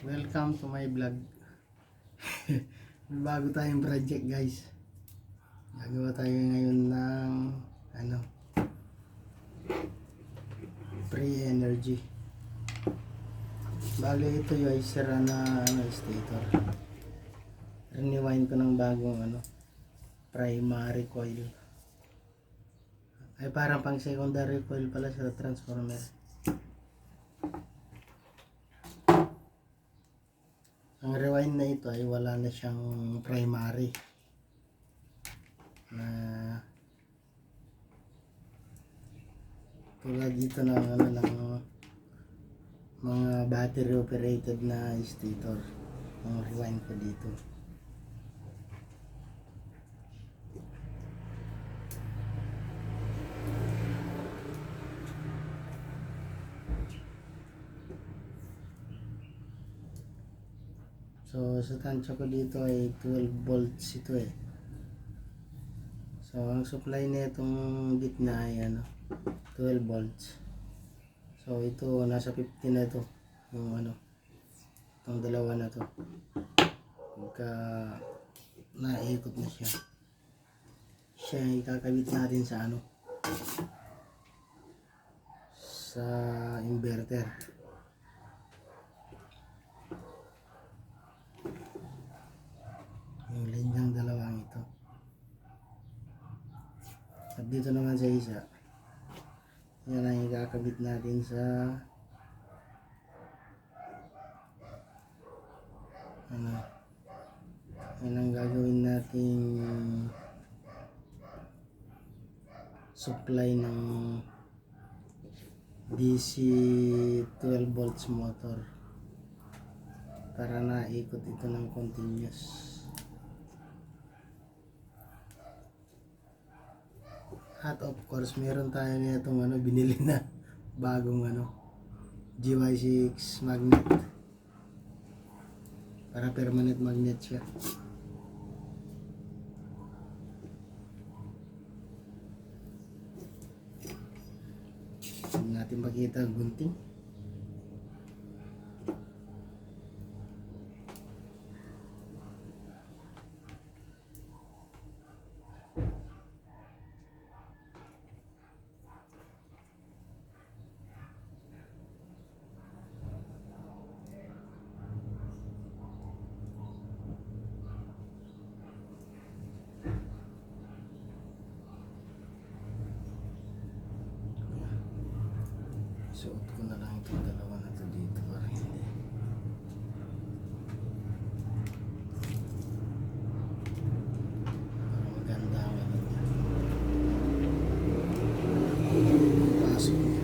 Welcome to my vlog. May bago tayong project, guys. Gagawa tayo ngayon ng free energy. Bali ito yung sira na stator. Rewind ko ng bagong primary coil. Ay parang pang secondary coil pala sa transformer. Ang rewind na ito ay wala na siyang primary na tulad dito ng mga battery operated na stator. Ang rewind ko dito. So sa tansya ko dito ay 12 volts ito eh. So ang supply na itong gitna ay 12 volts. So ito nasa 50 na ito. Yung itong dalawa na to. Pagka naikot na siya. Siya ikakabit natin sa sa inverter. Yung linyang dalawang ito. At dito naman sa isa, yan ang ikakabit natin sa yan ang gagawin nating supply ng DC 12 volts motor para naikot ito ng continuous. At of course, meron tayo nitong binili na bagong GY6 magnet. Para permanent magnet siya. Hindi natin makita ang gunting. Suot ko na lang itong dalawa na ito dito para hindi maganda ang niya. Pasok niya.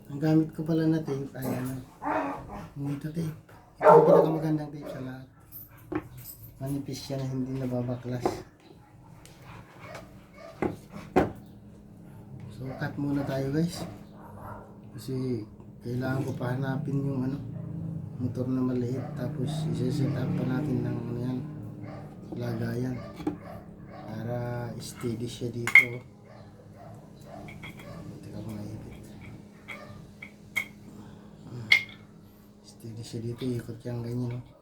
Ang gamit ko pala na tape ay ano, ito tape. Ito ang pinakamagandang tape sa lahat. Manipis siya na hindi nababaklas. So cut muna tayo guys. Kasi kailangan ko pa hanapin yung ano, motor na maliit. Tapos isa-set up pa natin ng ano yan, lagayan. Para steady siya dito. Teka ko naipit. Steady siya dito, ikot yung ganyan, no?